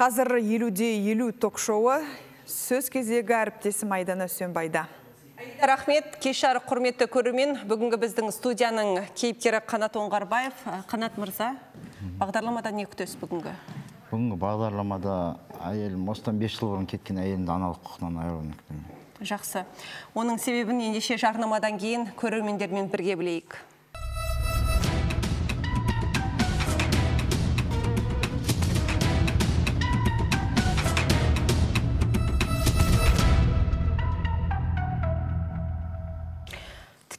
Қазір 50-50 ток-шоуы сөз кезегі әріптесім Айдана Сөнбайда. Рахмет, кешар құрметті көрермен. Бүгінгі біздің студияның кейіпкері Қанат Оңғарбаев. Қанат мырза, бағдарламада не күтесіз бүгінгі? Бүгінгі бағдарламада әйелім осыдан 5 жыл бұрын кеткен әйелімді аналық құқығынан айыруын күтемін. Жақсы. Оның себебін ендеше жарнамадан кейін көрермендермен бірге білейік.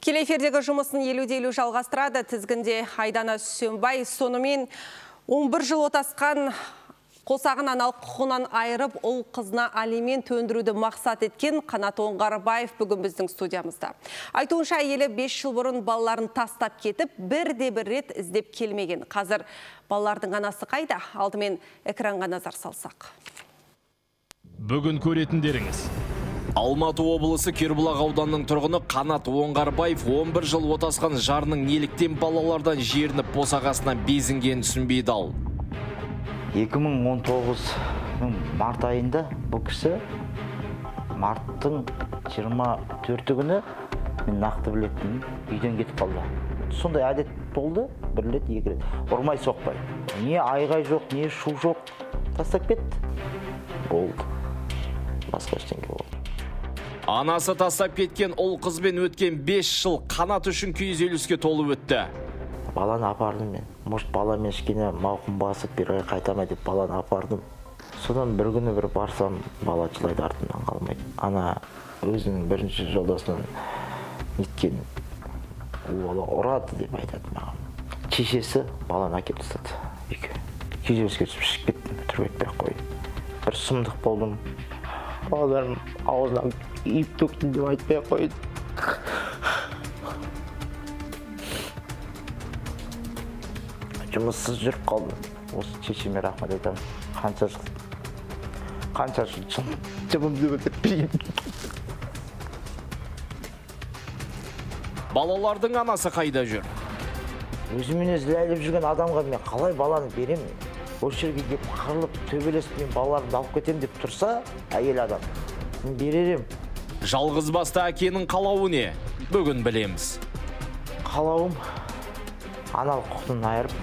Тікелей эфирдегі жұмысын 50-50 жалғастырады. Тізгінде Айдана Сөнбай. Сонымен 11 жыл отасқан қосағын аналық құқығынан айырып, ол қызына алимент өндіруді мақсат еткен Қанат Оңғарбаев бүгін біздің студиямызда. Айтуынша, әйелі 5 жыл бұрын балаларын тастап кетіп, бірде-бір рет іздеп келмеген. Қазір балалардың анасы қайда? Алдымен экранға назар салсақ. Бүгін көретіндеріңіз. Алматы облысы Кербұлақ ауданының тұрғыны Қанат Оңғарбаев 11 жыл отасқан жарының неліктен балалардан жерініп босағасына безінген түсінбей дал. 2019 март айында бұл кісі марттың 24 күні мен нақты білетін үйден кетіп қалды. Сондай әдет болды, бір рет, екі рет. Ұрмай соқпай. Не айғай жоқ, не шу жоқ. Тастап кетті. Болды. Басқа ештеңе болды. Анасы тастап кеткен ол қызбен өткен 5 жыл Қанат үшін күйзеліске толып өтті. Баланы апардым мен. Может, баламен кішкене мауқым басып, бір ай қайтамай деп баланы апардым. Содан бір күні бір барсам, бала жылайды, артынан қалмайды. Ана өзінің бірінші жолдасынан неткен, бала ұрады деп айтады маған. Шешесі баланы әкеп тастады. Күйзеліске түсіп шығып кеттім, тұрып өтпей қойды. Бір сұмдық болдым. Балаларым аузынан үйіп төктім деп айтпай қойды. Жұмыссыз жүріп қалдым. Осы шешеме рахмет айтамын. Қанша жыл жұмымды өтіп. Балалардың анасы қайда жүр? Өзімен өзі ләйліп жүрген адамға мен қалай баланы беремін? Осы жерге келіп қырылып, төбелесіп мен балаларымды алып кетемін деп тұрса, әйел адам, мен беререм. Жалғыз басты әкенің қалауы не? Бүгін білеміз. Қалауым аналық құқығынан айырып,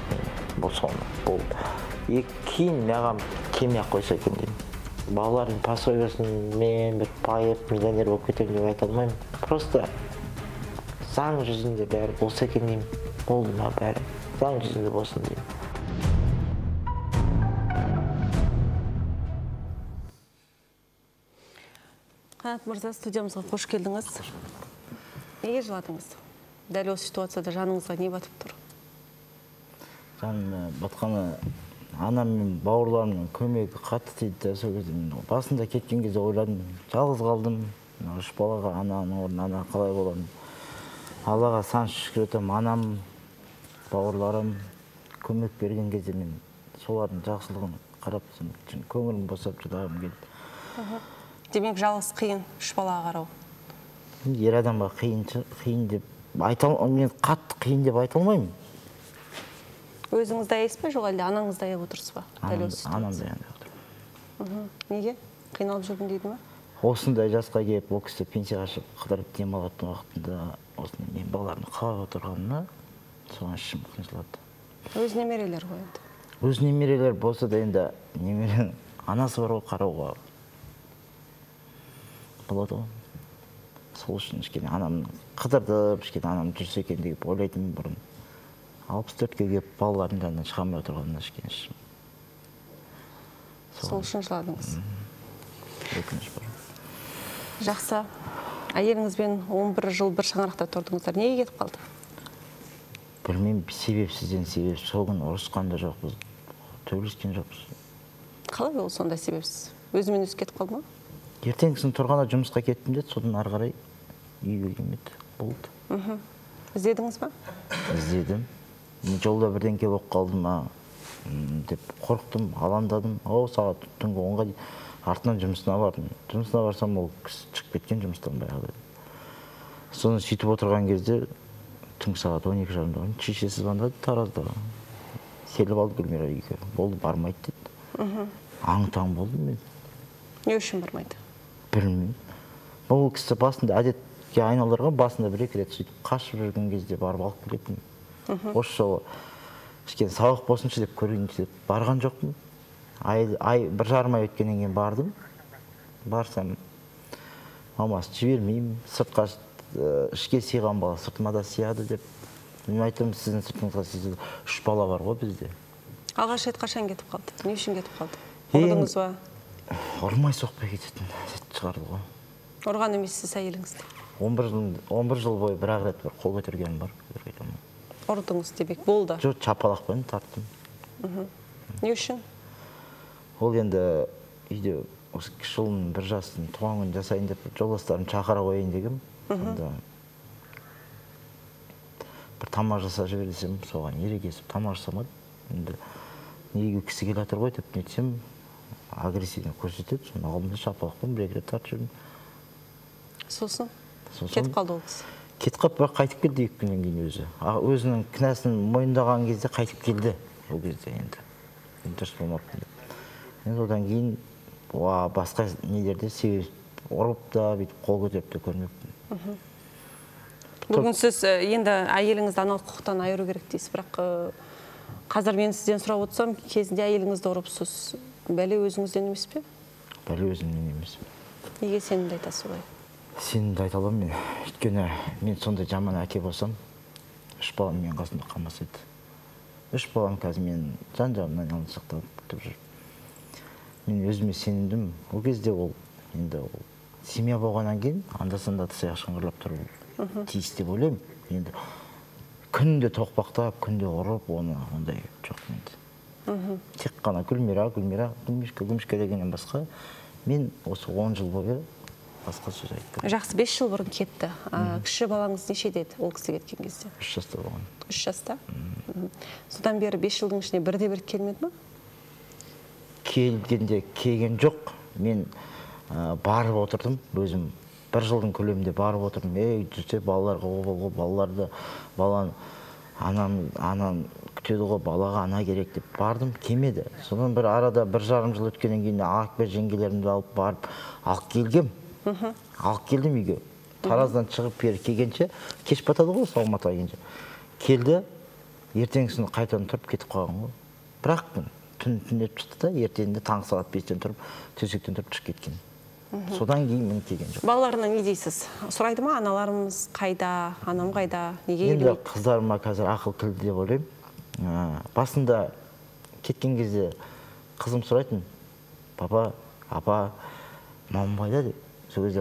бұл соны болды. Кейін маған кемек қойса екен деймін. Балалардың пособиясын мен бір байып, миллионер болып кетемін деп айта алмаймын. Просто заң жүзінде бәрі болса екен деймін. Болды ма бәрі? Заң жүзінде болсын деймін. Қанат мырза, студиямызға қош келдіңіз. Неге жыладыңыз? Дәл осы ситуацияда жаныңызға не батып тұр? Жаным батқаны анам мен бауырларымның көмегі қатты тиді. Сол кезде мен басында кеткен кезде ойладым, жалғыз қалдым. Үш балаға ананың орнына ана қалай боламын? Аллаға сан шүкір етемін. Анам, бауырларым көмек берген кезде мен солардың жақсылығын қарап көңілім босап жылағым келді. Демек, жалғыз қиын, үш балаға қарау. Ер адамға қиын деп айта алмаймын, мен қатты қиын деп айта алмаймын. Өзіңізді аяйсыз ба, жоқ әлде анаңызды аяп отырсыз ба? Анамды аяп отырмын. Неге? Қиналып жүрдім дейді ме? Осындай жасқа келіп, ол кісі пенсияға шығып, қыдырып демалатын уақытында осындай мен балаларымды қалап отырғанына соған ішім қынжылады. Өз немерелер ғой енді. Өз немерелер болса да енді немеренің анасы бар ғой қарауға. Болады ғой. Сол үшін ішкене анамның қыдырдып, ішкене анам жүрсе екен деп ойлайтын бұрын. 64-ке келіп балалардың жанынан шығамай отырғанына ішкене ішім. Сол үшін жыладыңыз. Өкініш бар. Жақсы. Әйеліңізбен 11 жыл бір шаңырақта тұрдыңыздар. Неге кетіп қалды? Білмеймін, себепсізден себеп. Сол күні ұрысқан да жоқпыз, төбелескен жоқпыз. Қалай ол сонда себепсіз? Өзімен өзі кетіп қалды ма? Ертеңгісін тұрғанда жұмысқа кеттім деді, содан ары қарай үйге келмеді. Болды. Іздедіңіз ба? Іздедім. Жолда бірдеңке болып қалды ма деп қорықтым, алаңдадым. Сағат түнгі 10-ға артынан жұмысына бардым. Жұмысына барсам, ол кісі шығып кеткен жұмыстан баяғыда. Соны сөйтіп отырған кезде түнгі сағат 12:30-да шешесі звондады Тараздағы. Келіп алды Гүлмира үйге. Болды, бармайды деді. Аң-таң болдым мен. Не үшін бармайды? Білмеймін. Бұл кісі басында әдетке айналдырған, басында бір-екі рет сөйтіп қашып жүрген кезде барып алып келетін. Осы жолы кішкене сауық болсыншы деп көрейінші деп барған жоқпын. Бір жарым ай өткеннен кейін бардым. Барсам, мамасы жібермеймін, сыртқа ішке сыйған бала сыртыма да сыяды деп. Мен айтамын, сіздің сыртыңызға сізде 3 бала бар ғой бізде. Алғаш рет қашан кетіп қалды? Не үшін кетіп қалды? Ұрдыңыз ба? Ұрмай соқпай кететін шығарды ғой. Ұрған емессіз әйеліңізді? 11 жыл бойы бір-ақ рет бір қол көтергенім бар. Ұрдыңыз демек болды? Жоқ, чапалақпен тарттым. Не үшін? Ол енді үйде осы кіші ұлымның 1 жастың туған күнін жасайын деп жолдастарым шақыра қояйын дегем. Сонда бір тамақ жасап жіберсем, соған ерегесіп тамақ жасамады. Енді неге кісі келе жатыр ғой деп нетсем, агрессивно көрсетеді. Соны алдымда шапалақпен 1-2 рет тартып жүрдім. Сосын кетіп қалды ол кісі? Кетіп қалып, бірақ қайтып келді 2 күннен кейін өзі. Өзінің кінәсін мойындаған кезде қайтып келді. Ол кезде енді. Дұрыс болмапты деп. Енді одан кейін басқа нелерде себеп ұрып та, бүйтіп қол көтеріп те көрмеппін. Бүгін сіз енді әйеліңізді аналық құқықтан айыру керек дейсіз, бірақ қазір мен сізден сұрап отырсам, кезінде әйеліңізді ұрыпсыз. Бәле өзіңізден емес пе? Бәле өзімнен емес. Неге сенімді айтасыз олай? Сенімді айта аламын мен. Өйткені мен сондай жаман әке болсам, 3 балам мен қасымда қалмас еді. 3 балам қазір мен жан-жағымнан жалғыздықтан күтіп жүр. Мен өзіме сенімдім. Ол кезде ол енді семья болғаннан кейін анда-санда тысаяқ шыңғырлап тұру тиіс деп ойлаймын. Енді күнде тоқпақтап, күнде ұрып, ондай жоқ менде. Тек қана Гүлмира, Гүмішка дегеннен басқа мен осы 10 жыл бойы басқа сөз айтпадым. Жақсы, 5 жыл бұрын кетті. Кіші балаңыз неше деді ол кісі кеткен кезде? 3 жаста болған. 3 жаста? Содан бері 5 жылдың ішіне бірде-бір келмеді ме? Келгенде келген жоқ. Мен барып отырдым, өзім 1 жылдың көлемінде барып отырдым. Жүрсе балаларға обал, баланы анам күтеді ғой, балаға ана керек деп бардым, келмеді. Содан бір арада 1,5 жыл өткеннен кейін Ақбер жеңгелерімді алып барып алып келгем. Алып келдім үйге. Тараздан шығып бері келгенше, кеш батады ғой, Алматыға келгенше. Келді, ертеңгісін қайтадан тұрып кетіп қалған ғой. Бірақ түнеп шықты да, ертеңінде таң сағат 5-тен тұрып, төсектен тұрып шығып кеткен. Содан кейін мен келген жоқ. Балаларына не дейсіз? Сұрайды ма, аналарымыз қайда, анам қайда, неге келмейді? келмейді? Енді қыздарыма қазір ақыл тілді деп ойлаймын. Басында кеткен кезде қызым сұрайтын, папа, апа, мамам қайда деп. Сол кезде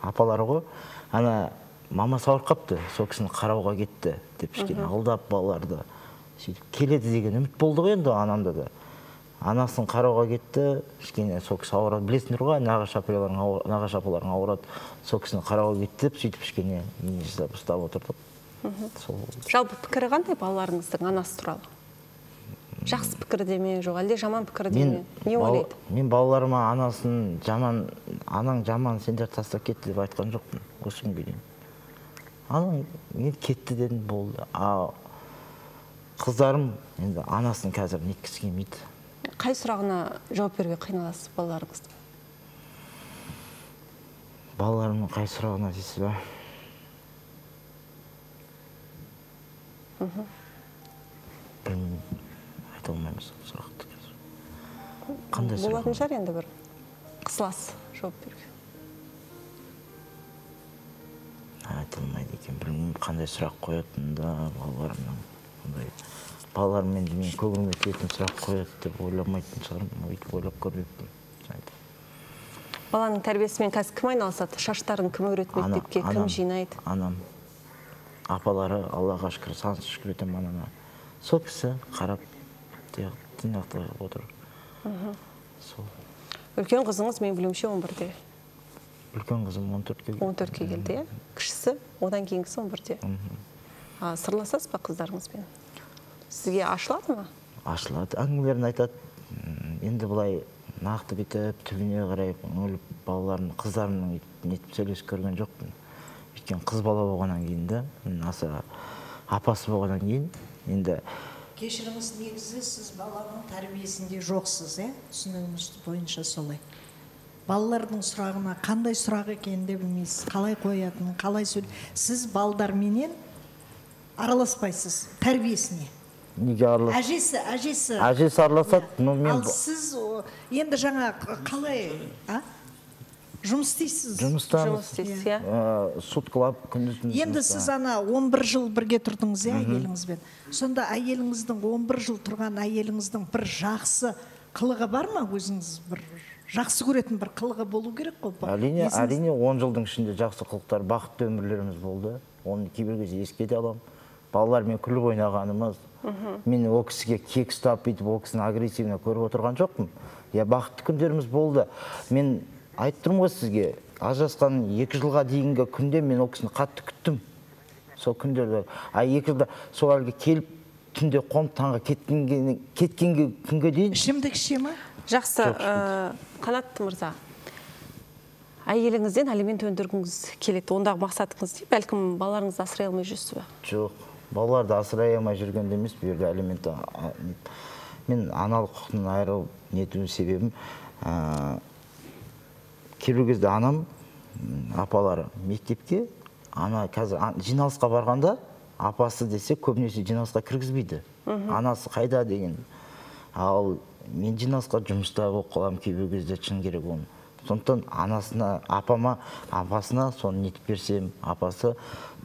апалары ғой, ана мама сауырып қапты, сол кісіні қарауға кетті деп кішкене алдап балаларды. Келеді деген үміт болды ғой енді анамда да. Анасын қарауға кетті, кішкене сол кісі ауырады. Білесіңдер ғой, нағашы апаларың ауырады. Сол кісіні қарауға кетті деп, сөйтіп кішкене ұстап отырдық. Жалпы пікірі қандай балаларыңыздың анасы туралы? Жақсы пікір деме, жоқ, әлде жаман пікір деме? Не ойлайды? Мен балаларыма анасын жаман, анаң жаман, сендер тастап кетті деп айтқан жоқпын. Осы күнге дейін. Анаң мен кетті дедім, болды. Қыздарым енді анасын қазір неткісі келмейді. Қай сұрағына жауап беруге қиналасыз балаларыңызды? Балаларымның қай сұрағына дейсіз ба? Білмеймін, айта алмаймыз сұрақты қазір. Қандай сұрақ? Болатын шығар енді бір қысылас жауап беруге. Айта алмайды екен, білмеймін қандай сұрақ қоятында балаларымның. Балаларым мен көңіліме тиетін сұрақ қояды деп ойламайтын шығармын, өйтіп ойлап көрмеппін. Баланың тәрбиесімен қазір кім айналысады? Шаштарын кім өрет мектепке, кім жинайды? Анам. Апалары, Аллаға шүкір, сансыз шүкір етем анама. Сол кісі қарап, тыңдақты отыр. Үлкен қызыңыз, мен білуімше 11-де. Үлкен қызым 14-ке келді. 14-ке келді, е? Кішісі, одан кейінгісі 11-де. Сырласасыз ба қыздарыңызбен? Сізге ашылады ма? Ашылады, әңгімелерін айтады. Енді бұлай нақты бетіп, түбіне қарай, балаларымның, қыздарымның нетіп сөйлесіп көрген жоқпын. Өйткені қыз бала болғаннан кейін де, аса апасы болғаннан кейін, енді Кешіріңіз, негізі сіз баланың тәрбиесінде жоқсыз, түсінігіңіз бойынша солай. Балалардың сұрағына қандай сұрақ екенін де білмейсіз, қалай қоятынын, қалай сіз балдарменен араласпайсыз тәрбиесіне. Неге араласады? Әжесі араласады. Ал сіз енді жаңа қалай жұмыс істейсіз? Жұмыс істейсіз, суткалап күндіз-түн. Енді сіз 11 жыл бірге тұрдыңыз, әйеліңізбен. Сонда әйеліңіздің 11 жыл тұрған әйеліңіздің бір жақсы қылығы бар ма? Өзіңіз бір жақсы көретін бір қылығы болу керек қой? Әрине 10 жылдың ішінде жақсы қылықтар, бақытты өмірлеріміз болды. Оны кейбір кезде еске де аламын. Балалармен күліп ойнағанымыз. Мен ол кісіге кек ұстап бүйтіп, ол кісіні агрессивно көріп отырған жоқпын. Бақытты күндеріміз болды. Мен айтып тұрмын ғой сізге, ажырасқан 2 жылға дейінгі күнде мен ол кісіні қатты күттім. Сол күндерді. 2 жылда сол әлгі келіп түнде қонып таңға кеткенге күнге дейін. Ішімдік іше ма? Жақсы, Қанат мырза. Әйеліңізден алимент өндіргіңіз келеді. Ондағы мақсатыңыз не? Бәлкім балаларыңызды асырай алмай жүрсіз бе? Жоқ. Балаларды асырай алмай жүргенде емес, бұл жерде алимент. Мен аналық құқығынан айырылып нетудің себебім, кейбір кезде анам, апалары мектепке, қазір жиналысқа барғанда, апасы десе көбінесе жиналысқа кіргізбейді. Анасы қайда деген. Ал мен жиналысқа жұмыста болып қалам, кейбір кезде шын керек оны. Сондықтан апасына соны нетіп берсем, апасы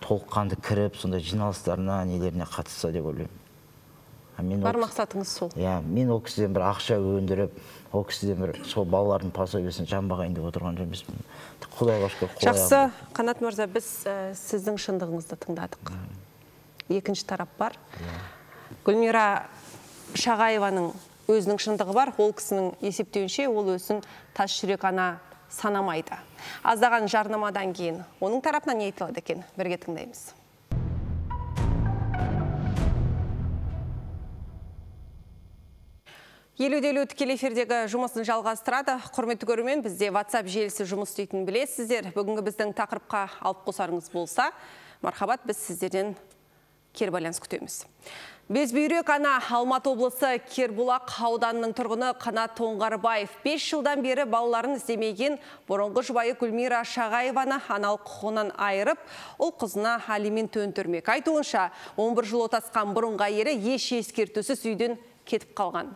толыққанды кіріп, сонда жиналыстарына, нелеріне қатысса деп ойлаймын. Бар мақсатыңыз сол? Мен ол кісіден бір ақша өндіріп, ол кісіден бір сол балалардың пособиесін жамбағайын деп отырған жоқпын. Құдайға шүкір. Жақсы, Қанат мырза, біз сіздің шындығыңызды тыңдадық. Екінші тарап бар. Гүлмира Шағаеваның өзінің шындығы бар, ол кісінің есептеуінше ол өзін тас жүрек ана санамайды. Аздаған жарнамадан кейін оның тарапынан не айтылады екен? Бірге тыңдаймыз. Елу-делу тікелей эфирдегі жұмысын жалғастырады. Құрметті көрермен, бізде WhatsApp желісі жұмыс істейтінін білесіздер. Бүгінгі біздің тақырыпқа алып қосарыңыз болса, мархабат, біз сіздерден кері байланыс күтеміз. Безбүйрек ана Алматы облысы Кербұлақ ауданының тұрғыны Қанат Оңғарбаев 5 жылдан бері балаларын іздемеген бұрынғы жұбайы Гүлмира Шағаеваны аналық құқығынан айырып, ол қызына алимент өндірмек. Айтуынша, 11 жыл отасқан бұрынғы әйелі еш ескертусіз үйден кетіп қалған.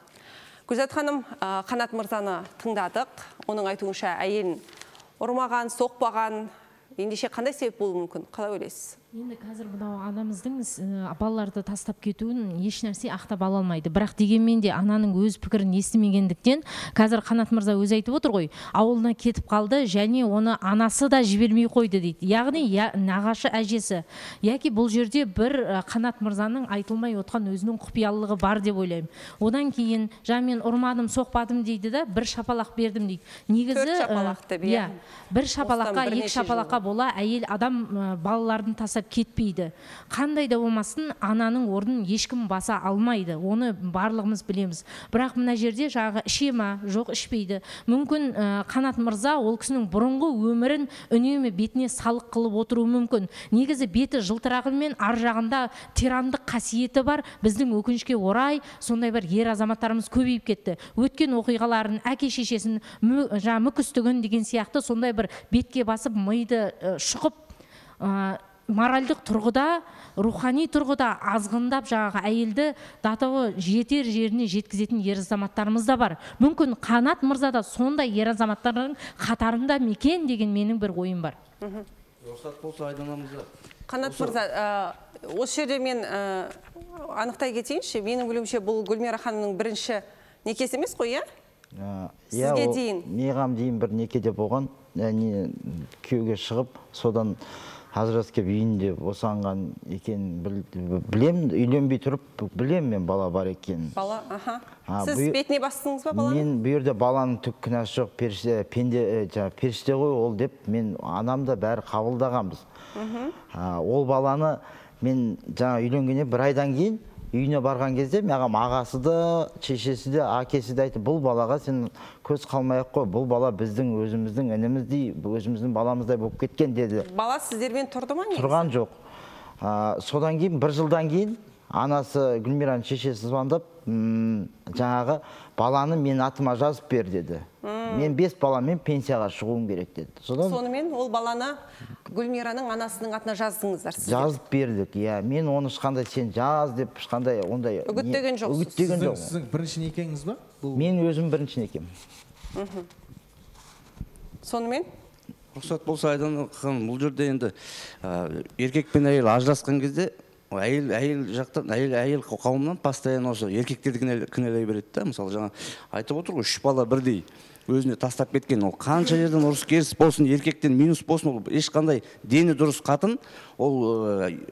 Гүлзат ханым, Қанат мырзаны тыңдадық. Оның айтуынша әйелін ұрмаған, соқпаған, ендеше қандай себеп болуы мүмкін? Қалай ойлайсыз? Енді қазір мынау анамыздың балаларды тастап кетуін еш нәрсе ақтап ала алмайды. Бірақ дегенмен де ананың өз пікірін естімегендіктен, қазір Қанат мырза өзі айтып отыр ғой, ауылына кетіп қалды және оны анасы да жібермей қойды дейді. Яғни нағашы әжесі. Яки бұл жерде бір Қанат мырзаның айтылмай отқан өзінің құпиялылығы бар деп ойлаймын. Одан кейін мен ұрмадым, соқпадым дейді да, бір шапалақ бердім дейді. Негізі бір шапалаққа, екі шапалаққа бола әйел адам балалардың тастап кетпейді. Қандай да болмасын, ананың орнын ешкім баса алмайды. Оны барлығымыз білеміз. Бірақ мына жерде жағы іше ма, жоқ ішпейді. Мүмкін Қанат мырза ол кісінің бұрынғы өмірін үнемі бетіне салық қылып отыруы мүмкін. Негізі беті жылтырағымен ар жағында тирандық қасиеті бар. Біздің өкінішке орай сондай бір ер азаматтарымыз көбейіп кетті. Өткен оқиғаларын, әке шешесін мүкістігін деген сияқты сондай бір бетке басып миды шұқып моральдық тұрғыда, рухани тұрғыда азғындап жаңағы әйелді датауы жетер жеріне жеткізетін ер азаматтарымыз да бар. Мүмкін Қанат мырза да сондай ер азаматтардың қатарында мекен деген менің бір ойым бар. Рұқсат болса айданамызда. Қанат мырза, осы жерде мен анықтай кетейінші, менің білуімше бұл Гүлмира ханымның бірінші некесі емес қой, сізге дейін? Мейғам дейін бір некеде болған, күйеуге шығып, содан ажырасып келіп үйінде босанған екен білемін, үйленбей тұрып білемін мен бала бар екенін. Бала, Сіз бетіне бастыңыз ба баланы? Мен бұл жерде баланың түк күнәсі жоқ, періште ғой ол деп, мен анамда бәрі қабылдағанбыз. Ол баланы мен жаңа үйленгенде бір айдан кейін үйіне барған кезде маған ағасы да, шешесі де, әкесі де айтты, бұл балаға сен көз қалмай-ақ қой, бұл бала біздің өзіміздің ініміздей, өзіміздің баламыздай болып кеткен деді. Бала сіздермен тұрды ма? Тұрған жоқ. Содан кейін, бір жылдан кейін анасы Гүлмираның шешесі звондап, жаңағы баланы мен атыма жазып бер деді. Мен 5 баламен пенсияға шығуым керек деді. Сонымен ол баланы Гүлмираның анасының атына жаздыңыздар сіздер? Жазып бердік, иә. Мен оны ешқандай сен жаз деп ешқандай ондай үгіттеген жоқсыз. Үгіттеген жоқ. Сіздің бірінші некеңіз ба? Мен өзім бірінші некем. Сонымен? Рұқсат болса Айдана ханым, бұл жерде енді еркек пен әйел ажырасқан кезде әйел жақтан, әйел қауымнан постоянно осы еркектерді кінәлай береді да. Мысалы, жаңа айтып отыр ғой, 3 бала бірдей өзіне тастап кеткен. Ол қанша жерден ұрыс керіс болсын, еркектен минус болсын, ол ешқандай дені дұрыс қатын, ол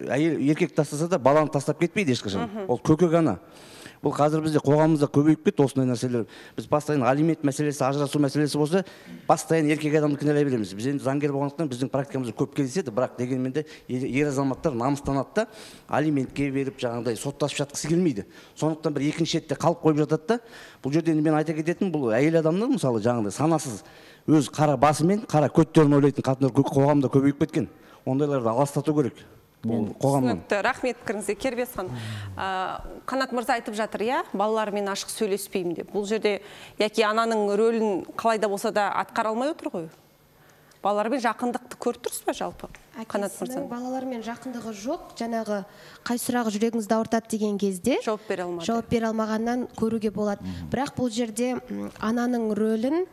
әйел еркек тастаса да баланы тастап кетпейді ешқашан. Ол көкек ана. Бұл қазір бізде қоғамымызда көбейіп кетті осындай нәрселер. Біз постоянно алимент мәселесі, ажырасу мәселесі болса, постоянно еркек адамды кінәлай береміз. Біз енді заңгер болғандықтан біздің практикамызда көп кездеседі, бірақ дегенмен де ер азаматтар намыстанады да, алиментке беріп, жаңағыдай соттасып жатқысы келмейді. Сондықтан бір екінші шетте қалып қойып жатады да. Бұл жерде мен айта кететін, бұл әйел адамдар мысалы жаңағыдай санасыз өз қара басымен, қара көттерін ойлайтын қатындар қоғамда көбейіп кеткен. Ондайларды аластату керек. Түсінікті, рахмет пікіріңізге. Кербез ханым, Қанат мырза айтып жатыр, иә, балалармен ашық сөйлеспеймін деп. Бұл жерде яки ананың рөлін қалай да болса да атқара алмай отыр ғой. Балалармен жақындықты көріп тұрсыз ба жалпы? Әкесінің балалармен жақындығы жоқ, жаңағы қай сұрағы жүрегіңізді ауыртады деген кезде жауап бере алмағаннан көруге болады. Бірақ бұл жерде ананың рөлін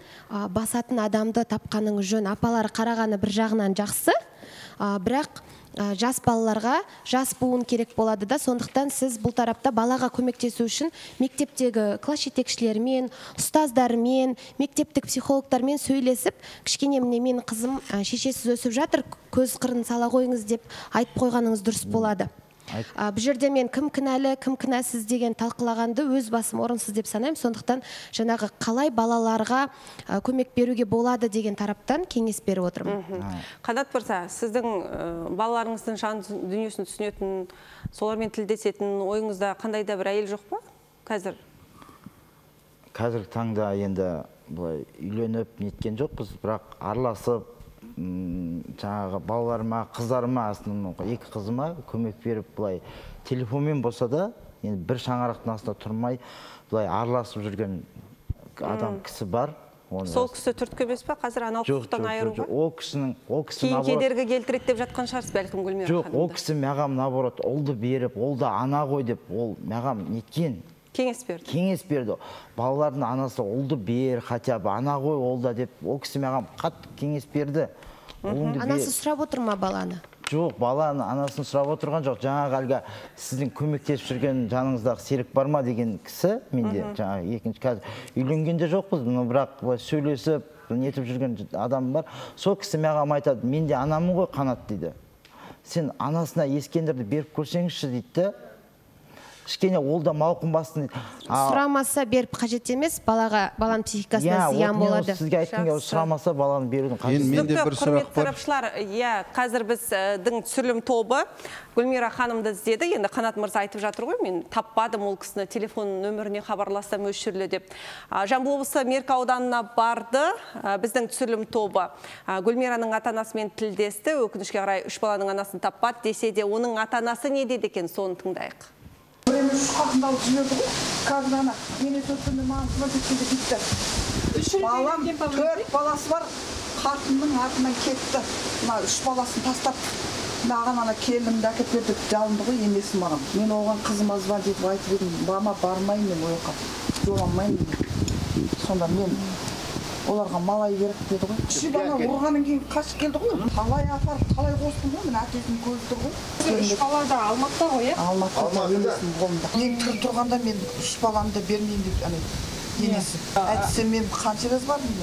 басатын адамды тапқаның жөн. Апалары қарағаны бір жағынан жақсы, бірақ жас балаларға жас буын керек болады да, сондықтан сіз бұл тарапта балаға көмектесу үшін мектептегі класс жетекшілерімен, ұстаздармен, мектептік психологтармен сөйлесіп, кішкене міне менің қызым шешесіз өсіп жатыр, көз қырын сала қойыңыз деп айтып қойғаныңыз дұрыс болады. Бұл жерде мен кім кінәлі, кім кінәсіз деген талқылағанды өз басым орынсыз деп санаймын. Сондықтан жаңағы қалай балаларға көмек беруге болады деген тараптан кеңес беріп отырмын. Қанат мырза, сіздің балаларыңыздың жан дүниесін түсінетін, солармен тілдесетін ойыңызда қандай да бір әйел жоқ па қазір? Қазіргі таңда енді былай үйленіп неткен жоқпыз, бірақ араласып жаңағы балаларыма, қыздарыма, астынан 2 қызыма көмек беріп, былай телефонмен болса да, енді бір шаңырақтың астында тұрмай, былай араласып жүрген адам кісі бар. Сол кісі түрткі емес па? Қазір аналық құқықтан айыру ба? Ол кісінің кейін кедергі келтіреді деп жатқан шығарсыз бәлкім Гүлмира ханым. Жоқ, ол кісі маған наоборот ұлды беріп, ол да ана ғой деп, ол маған неткен кеңес берді. Кеңес берді. Балалардың анасы ұлды бер, хотя бы ана ғой ол да деп, ол кісі маған қатты кеңес берді. Анасы сұрап отыр ма баланы? Жоқ, баланы анасын сұрап отырған жоқ. Жаңағы әлгі сіздің көмектесіп жүрген жаныңыздағы серік бар ма деген кісі менде. Жаңағы екінші қазір үйленгенде жоқпыз, бірақ сөйлесіп, нетіп жүрген адам бар. Сол кісі маған айтады, менде анамын ғой Қанат дейді. Сен анасына ескендірді беріп көрсеңізші дейді. Кішкене ол да мауқын бассын. Сұрамаса беріп қажет емес, баланың психикасына зиян болады. Сізге айтқанға сұрамаса баланы берудің қажет. Менде бір сұрақ бар. Қазір біздің түсірілім тобы Гүлмира ханымды іздеді. Енді Қанат мырза айтып жатыр ғой, мен таппадым ол кісіні, телефон нөміріне хабарлассам өшірлі деп. Жамбыл облысы Меркі ауданына барды. Біздің түсірілім тобы Гүлмираның ата-анасымен тілдесті. Өкінішке қарай 3 баланың анасын таппады десе де, оның ата-анасы не деді екен, соны тыңдайық. Біреуі шыққасында алып жүреді ғой, қазір ана, мене сөткенде маған қызмет еткенде бітті. Балам 4 баласы бар, қатынның артынан кетті. 3 баласын тастап, маған ана келімді әкеп берді, жалынды ғой, енесі маған. Мен оған қызым аз бар деп айтып едім, бама бармайын мен ойқа, жоламайын. Сонда мен оларға малай керек деді ғой. 3 бала ұрғанын кейін қашып келді ғой. Қалай апарып, қалай қостым ғой, мен әкесінің көзі тұр ғой. 3 бала да Алматыда ғой, е? Алматыда енесінің қолында. Мен тұрғанда мен 3 баланы да бермейін деп, енесі. Әйтсе мен қанша раз бардым,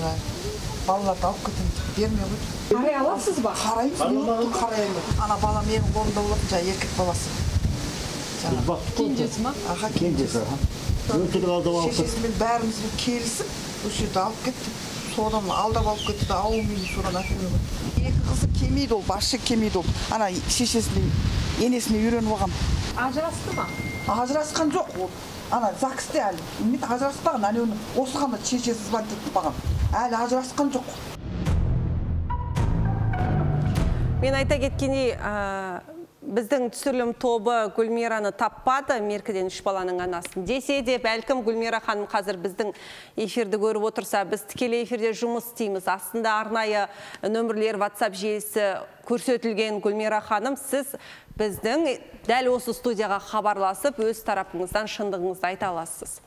балаларды алып кетемін, бермей ғой. Қарай аласыз ба? Қараймыз, не ұттың қараймын. Ана бала менің қолымда болатын, жаңа еркек баласы. Кенжесі ма? Аға, кенжесі. Шешесімен бәрімізбен келісіп, осы жерді алып кетті. Содан алдап алып кетті, ауылмен содан әкеліп отыр. 2 қызы келмейді ол, басшы келмейді ол. Ана шешесінің енесіне үйреніп алған. Ажырасты ма? Ажырасқан жоқ ол. Ана ЗАГСте әлі. Мен ажыраспаған, әлі оны осығанда шешесіз бар деп маған. Әлі ажырасқан жоқ. Мен айта кеткендей, Біздің түсірілім тобы Гүлмираны таппады, Меркіден 3 баланың анасын. Десе де, бәлкім Гүлмира ханым қазір біздің эфирді көріп отырса, біз тікелей эфирде жұмыс істейміз. Астында арнайы нөмірлер WhatsApp желісі көрсетілген. Гүлмира ханым, сіз біздің дәл осы студияға хабарласып, өз тарапыңыздан шындығыңызды айта аласыз.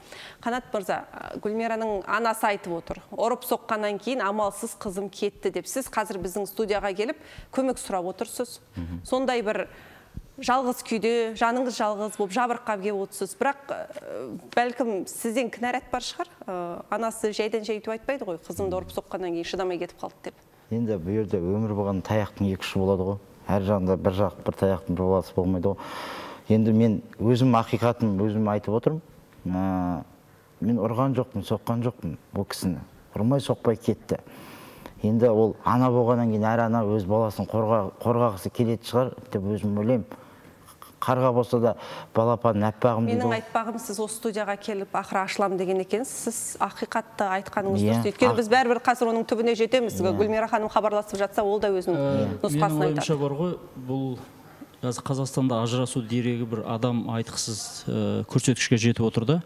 Қанат мырза, Гүлмираның анасы айтып отыр. Ұрып соққаннан кейін амалсыз қызым кетті деп. Сіз қазір біздің студияға келіп, көмек сұрап отырсыз. Сондай бір жалғыз күйде, жаныңыз жалғыз болып, жабырқап келіп отырсыз. Бірақ бәлкім сізден кінәрат бар шығар. Анасы жайдан жайтып айтпайды ғой, қызымды ұрып соққаннан кейін шыдамай кетіп қалды деп. Енді бұл жерде өмір болған таяқтың екі ұшы болады ғой. Әр жағында бір жақ бір таяқтың бір баласы болмайды ғой. Енді мен өзім ақиқатын өзім айтып отырмын. Мен ұрған жоқпын, соққан жоқпын ол кісіні. Ұрмай соқпай кетті. Енді ол ана болғаннан кейін әр ана өз баласын қорғағысы келетін шығар деп өзім ойлаймын. Қарға болса да балапан әппағым дейді. Менің айтпағым, сіз осы студияға келіп ақыры ашылам деген екен. Сіз ақиқатты айтқаныңыз дұрыс. Өйткені біз бәрібір қазір оның түбіне жетеміз. Гүлмира ханым хабарласып жатса, ол да өзінің нұсқасын айтады. Менің ойымша бар ғой, бұл Қазақстанда ажырасу дерегі бір адам айтқысыз көрсеткішке жетіп отырды.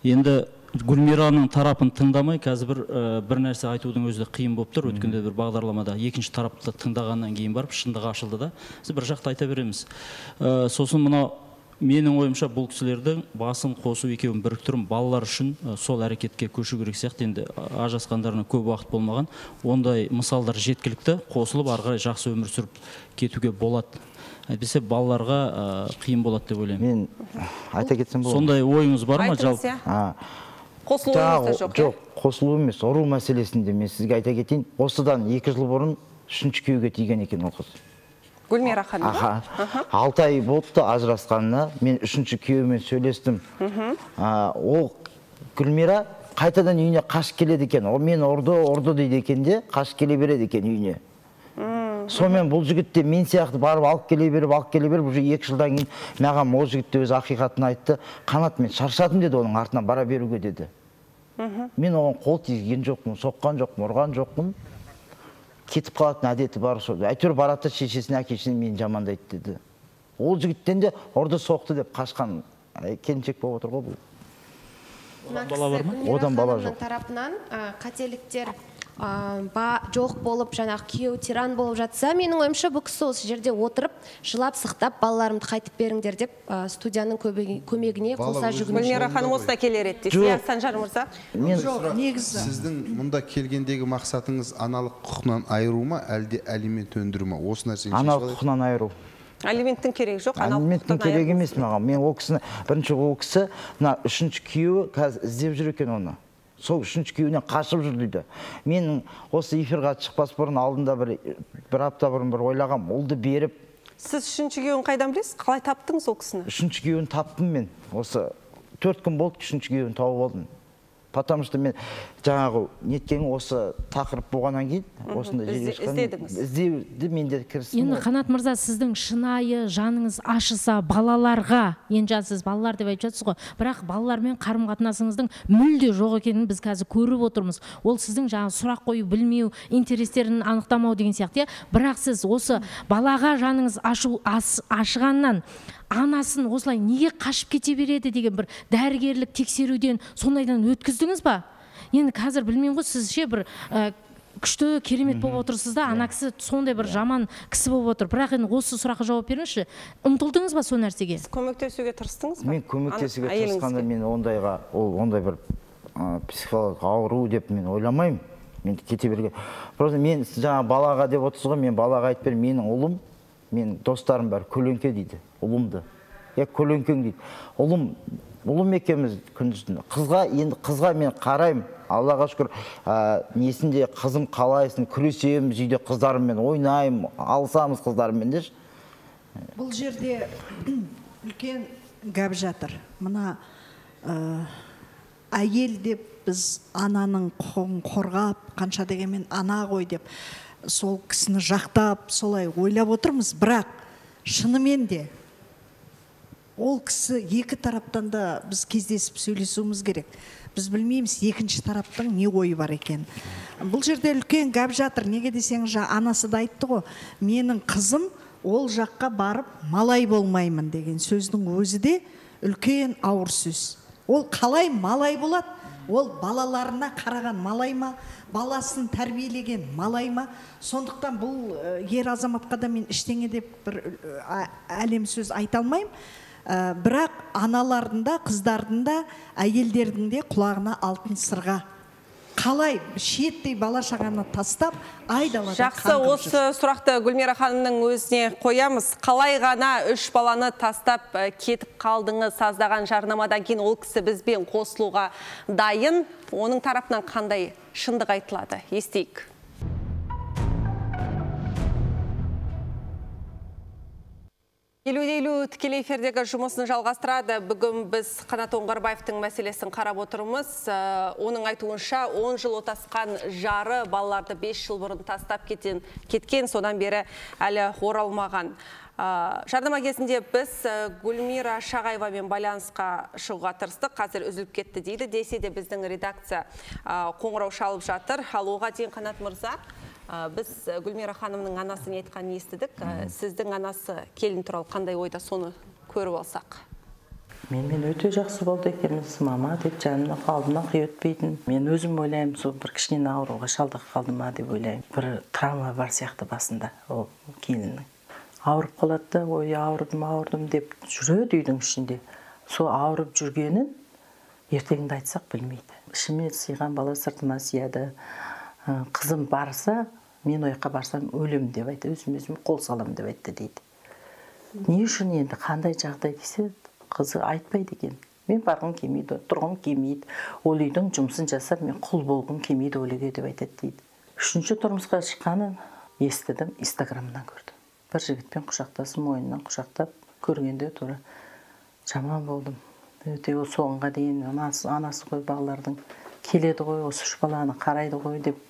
Енді Гүлмираның тарапын тыңдамай, қазір бір нәрсе айтудың өзі қиын болып тұр. Өткенде бір бағдарламада екінші тарапты тыңдағаннан кейін барып, шындығы ашылды да. Біз бір жақты айта береміз. Сосын мына менің ойымша бұл кісілердің басын қосу екеуін біріктіріп, балалар үшін сол әрекетке көшу керек сияқты. Енді ажырасқандарына көп уақыт болмаған. Ондай мысалдар жеткілікті, қосылып, ары қарай жақсы өмір сүріп кетуге болады. Әйтпесе балаларға қиын болады деп ойлаймын. Мен айта кетсем болады. Сондай ойыңыз бар ма жалпы? Қосылуыңыз да жоқ? Жоқ, қосылу емес, ұру мәселесінде мен сізге айта кетейін. Осыдан 2 жыл бұрын 3-ші күйеуге тиген екен ол қыз. Гүлмира ханым. 6 ай болыпты ажырасқанына. Мен 3-ші күйеуімен сөйлестім. Ол Гүлмира қайтадан үйіне қашып келеді екен. Ол мен ұрды дейді екен де, қашып келе береді екен үйіне. Сонымен бұл жігітте мен сияқты барып алып келе беріп, уже 2 жылдан кейін маған ол жігітте өз ақиқатын айтты. Қанат, мен шаршадым деді, оның артынан бара беруге деді. Мен оған қол тиген жоқпын, соққан жоқпын, ұрған жоқпын. Кетіп қалатын әдеті бар. Әйтеуір барады шешесіне, әкесіне мен жамандайды деді. Ол жігіттен де ұрды соқты деп қашқан келіншек болып отыр ғой бұл. Бала бар ма? Одан бала жоқ. Тарапынан қателіктер жоқ болып, жаңағы күйеу тиран болып жатса, менің ойымша бұл кісі осы жерде отырып, жылап сықтап, балаларымды қайтып беріңдер деп студияның көмегіне қоса жүгінеді. Гүлмира ханым осыда келер еді дейсіз. Санжар мырза? Жоқ, негізі. Сіздің мұнда келгендегі мақсатыңыз аналық құқынан айыру ма, әлде алимент өндіру ма? Осы нәрсені аналық құқынан айыру. Алименттің керегі жоқ, алименттің керегі емес маған. Мен ол кісіні, бірінші ол кісі, 3-ші күйеуі қазір іздеп жүр екен оны. Сол 3-ші күйеуінен қашып жүр дейді. Мен осы эфирға шықпас бұрын алдында бір апта бұрын бір ойлағам, олды беріп. Сіз 3-ші күйеуін қайдан білесіз? Қалай таптыңыз ол кісіні? 3-ші күйеуін таптым мен. Осы 4 күн болды 3-ші күйеуін тауып алдым. Потому что мен жаңағы неткенің осы тақырып болғаннан кейін осында жерге шыққан. Іздеуді мен де кірістім. Енді Қанат мырза, сіздің шынайы жаныңыз ашыса балаларға, енді сіз балалар деп айтып жатсыз ғой, бірақ балалармен қарым-қатынасыңыздың мүлде жоқ екенін біз қазір көріп отырмыз. Ол сіздің жаңағы сұрақ қою білмеу, интерестерін анықтамау деген сияқты. Бірақ сіз осы балаға жаныңыз ашығаннан анасын осылай неге қашып кете береді деген бір дәрігерлік тексеруден сондайдан өткіздіңіз ба? Енді қазір білмеймін ғой, сіз ше бір күшті керемет болып отырсыз да, ана кісі сондай бір жаман кісі болып отыр. Бірақ енді осы сұраққа жауап беріңізші, ұмтылдыңыз ба сол нәрсеге? Көмектесуге тырыстыңыз ба? Мен көмектесуге тырысқанда мен ондай бір психологиялық ауру деп мен ойламаймын. Мен кете берген. Просто мен жаңа балаға деп отырсыз ғой, мен балаға айтып берем, менің ұлым, мен достарым бар, көлеңке дейді, ұлымды. Көлеңкең дейді. Ұлым екеміз күндізін. Қызға мен қараймын. Аллаға шүкір, несінде қызым қалайсын, күресеміз, үйде қыздарыммен ойнаймын, алысамыз қыздарыммен деш. Бұл жерде үлкен гәп жатыр. Мына әйел деп біз ананың құқығын қорғап, қанша дегенмен ана ғой деп сол кісіні жақтап, солай ойлап отырмыз. Бірақ шынымен де ол кісі екі тараптан да біз кездесіп сөйлесуіміз керек. Біз білмейміз екінші тараптың не ойы бар екен. Бұл жерде үлкен гәп жатыр. Неге десеңіз, анасы да айтты ғой, менің қызым ол жаққа барып малай болмаймын деген сөздің өзі де үлкен ауыр сөз. Ол қалай малай болады? Ол балаларына қараған малай ма, баласын тәрбиелеген малай ма? Сондықтан бұл ер азаматқа да мен іштеңе деп бір әлем сөз айта алмаймын. Бірақ аналардың да, қыздардың да, әйелдердің де құлағына алтын сырға. Қалай шеттей бала шағаны тастап айдалады. Жақсы, осы сұрақты Гүлмира ханымның өзіне қоямыз. Қалай ғана 3 баланы тастап кетіп қалдыңыз? Аздаған жарнамадан кейін ол кісі бізбен қосылуға дайын. Оның тарапынан қандай шындық айтылады? Естейік. Елу тікелей эфирдегі жұмысын жалғастырады. Бүгін біз Қанат Оңғарбаевтың мәселесін қарап отырмыз. Оның айтуынша 10 жыл отасқан жары балаларды 5 жыл бұрын тастап кеткен, содан бері әлі оралмаған. Жарнама кезінде біз Гүлмира Шағаевамен байланысқа шығуға тырыстық. Қазір үзіліп кетті дейді. Десе де біздің редакция қоңырау шалып жатыр. Ал оған дейін Қанат мырза, біз Гүлмира ханымның анасын айтқанын естідік. Сіздің анасы келін туралы қандай ойда, соны көріп алсақ? Мен өте жақсы болды екенбіз. Мама деп жанына қалдымнан қи өтпейтін. Мен өзім ойлаймын, сол бір кішкене ауруға шалдық қалды ма деп ойлаймын. Бір травма бар сияқты басында ол келіннің. Ауырып қалады, ой ауырдым деп жүреді үйдің ішінде. Сол ауырып жүргенін ертеңінде айтсақ білмейді. Ішіме сыйған бала сыртыма сияды. Қызым барса, мен ойыққа барсам өлем деп айтты, өзім қол салам деп айтты дейді. Не үшін енді қандай жағдай десе, қызы айтпайды екен. Мен барғым келмейді, тұрғым келмейді, ол үйдің жұмысын жасап, мен құл болғым келмейді өлеге деп айтады дейді. Үшінші тұрмысқа шыққанын естідім, инстаграмнан көрдім. Бір жігітпен құшақтасып, мойнынан құшақтап, көргенде тура жаман болдым. Өте ол соңға дейін анасы ғой балалардың келеді ғой, осы 3 баланы қарайды ғой деп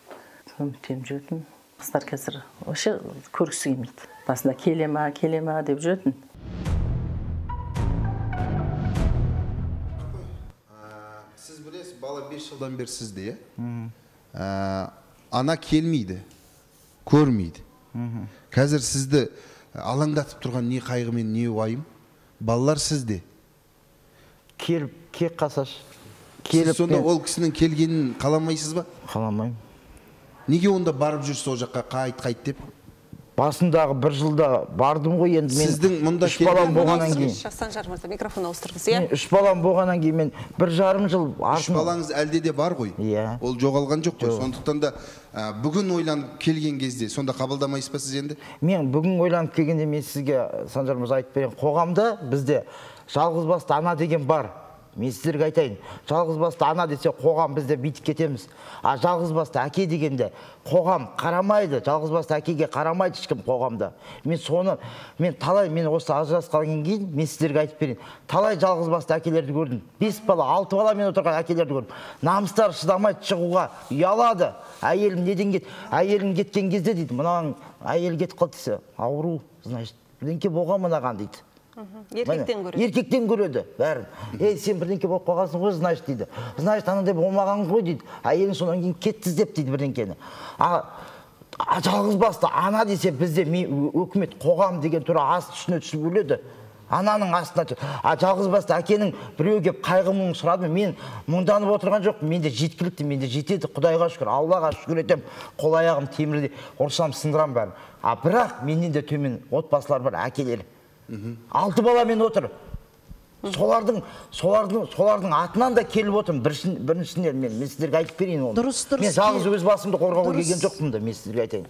үміттеніп жүрдім. Қыздар қазір осы көргісі келмейді. Басында келе ма деп жүрдім. Сіз білесіз, бала 5 жылдан бері сізде, ана келмейді, көрмейді. Қазір сізді алаңдатып тұрған не қайғымен, не уайым? Балалар сізде. Кел қасаш. Сіз сонда ол кісінің келгенін қаламайсыз ба? Қаламайым. Неге онда барып жүрсіз ол жаққа қайт деп? Басындағы 1 жылда бардым ғой, енді мен сіздің мұнда 3 балам болғаннан кейін. Санжар мырза, микрофон ауыстырыңыз. 3 балам болғаннан кейін мен 1,5 жыл 3 балаңыз әлде де бар ғой. Ол жоғалған жоқ қой. Сондықтан да бүгін ойланып келген кезде сонда қабылдамайсыз ба сіз енді? Мен бүгін ойланып келгенде мен сізге Санжар мырза айтып берейін. Қоғамда бізде жалғыз басты ана деген бар. Мен сіздерге айтайын, жалғыз басты ана десе қоғам бізде бүйтіп кетеміз. Жалғыз басты әке дегенде қоғам қарамайды, жалғыз басты әкеге қарамайды ешкім қоғамда. Мен осы ажырасқаннан кейін мен сіздерге айтып берейін. Талай жалғыз басты әкелерді көрдім. 5 бала, 6 баламен отырған әкелерді көрдім. Намыстары шыдамайды шығуға, ұялады. Әйелім неден кет? Әйелім кеткен кезде дейді, мынаған әйел кетіп қалды десе, ауру, значит, бірдеңке болған мынаған дейді. Еркектен көреді бәрін. Сен бірдеңке болып қалғансың ғой, значит дейді. Значит, анандай болмаған ғой дейді. Әйелің содан кейін кетті іздеп дейді бірдеңкені. Жалғыз басты ана десе бізде өкімет, қоғам деген тура аст үстіне түсіп өледі. Ананың астына жалғыз басты әкенің біреу келіп қайғы-мұңын сұрады. Мен мұңданып отырған жоқ, менде жеткілікті, менде жетеді. Құдайға шүкір, Аллаға шүкір етем. Қол аяғым темірде ұрсам сындырам бәрін. Бірақ менен де төмен отбасылар бар, әкелер. 6 баламен отыр. Солардың атынан да келіп отырмын. Біріншісінен мен сіздерге айтып берейін оны. Мен жалғыз өз басымды қорғауға келген жоқпын да, мен сіздерге айтайын.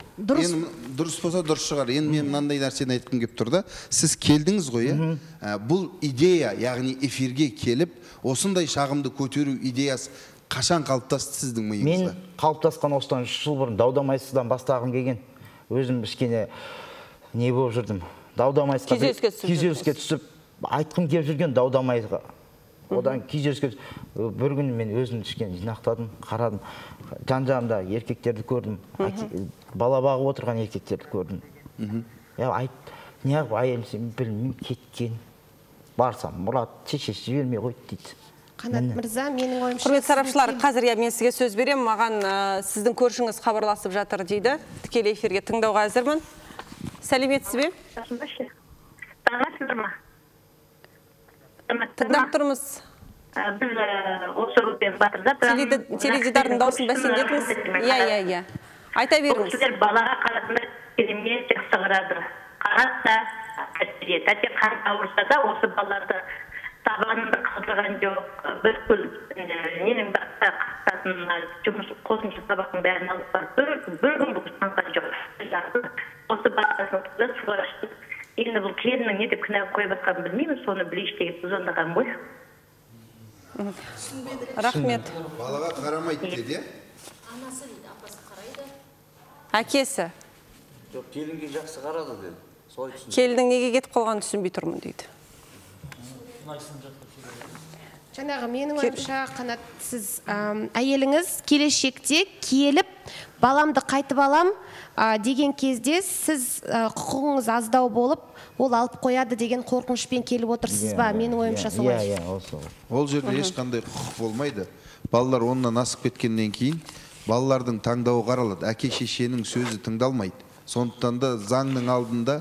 Дұрыс болса дұрыс шығар. Енді мен мынандай нәрсені айтқым келіп тұр да. Сіз келдіңіз ғой, бұл идея, яғни эфирге келіп, осындай шағымды көтеру идеясы қашан қалыптасты сіздің миыңызда? Мен қалыптасқан осыдан 3 жыл бұрын даудамайсыздан бастағым келген. Өзім кішкене не болып жүрдім. Күйзеліске түсіп, айтқым келіп жүрген даудамайға. Одан күйзеліске бір күні мен өзім кішкене жинақтадым, қарадым. Жан-жағымда еркектерді көрдім, бала бағып отырған еркектерді көрдім. Неғып әйелім сен білмеймін кеткен, барсам Мұрат шешесі жібермей қойды дейді. Қанат мырза, менің ойымша... Құрметті сарапшылар, қазір мен сізге сөз берем, маған сіздің көршіңіз хабарласып жатыр дейді. Тікелей эфирге тыңдауға әзірмін. Сәлеметсіз бе? Тыңдап тұрмыз. Біз осы рупен батырда теледидардың дауысын бәсеңдетіңіз. Иә. Айта беріңіз. Сіздер балаға қарасында керемет жақсы қарады. Қараса, тәте қан ауырса да осы балаларды табанында қалдырған жоқ. Бір күн ненің бақта қақтасына жұмыс қосымша сабақтың бәрін алып барып, бір күн бұл санған жоқ. Осы бақтасында суға ашты. Енді бұл келіннің не деп кінә қойып жатқанын білмеймін, соны білейші деген сөз ондаған ғой. Рахмет. Балаға қарамайды деді, Анасы дейді, апасы қарайды. Әкесі. Жоқ, келінге жақсы қарады деді. Келіннің неге кетіп қалғанын түсінбей тұрмын дейді. Жаңағы менің ойымша, Қанат, сіз әйеліңіз келешекте келіп, баламды қайтып алам деген кезде сіз құқығыңыз аздау болып, ол алып қояды деген қорқынышпен келіп отырсыз ба? Менің ойымша солай. Ол жерде ешқандай құқық болмайды. Балалар онынан асып кеткеннен кейін, балалардың таңдауы қаралады. Әке шешенің сөзі тыңдалмайды. Сондықтан да заңның алдында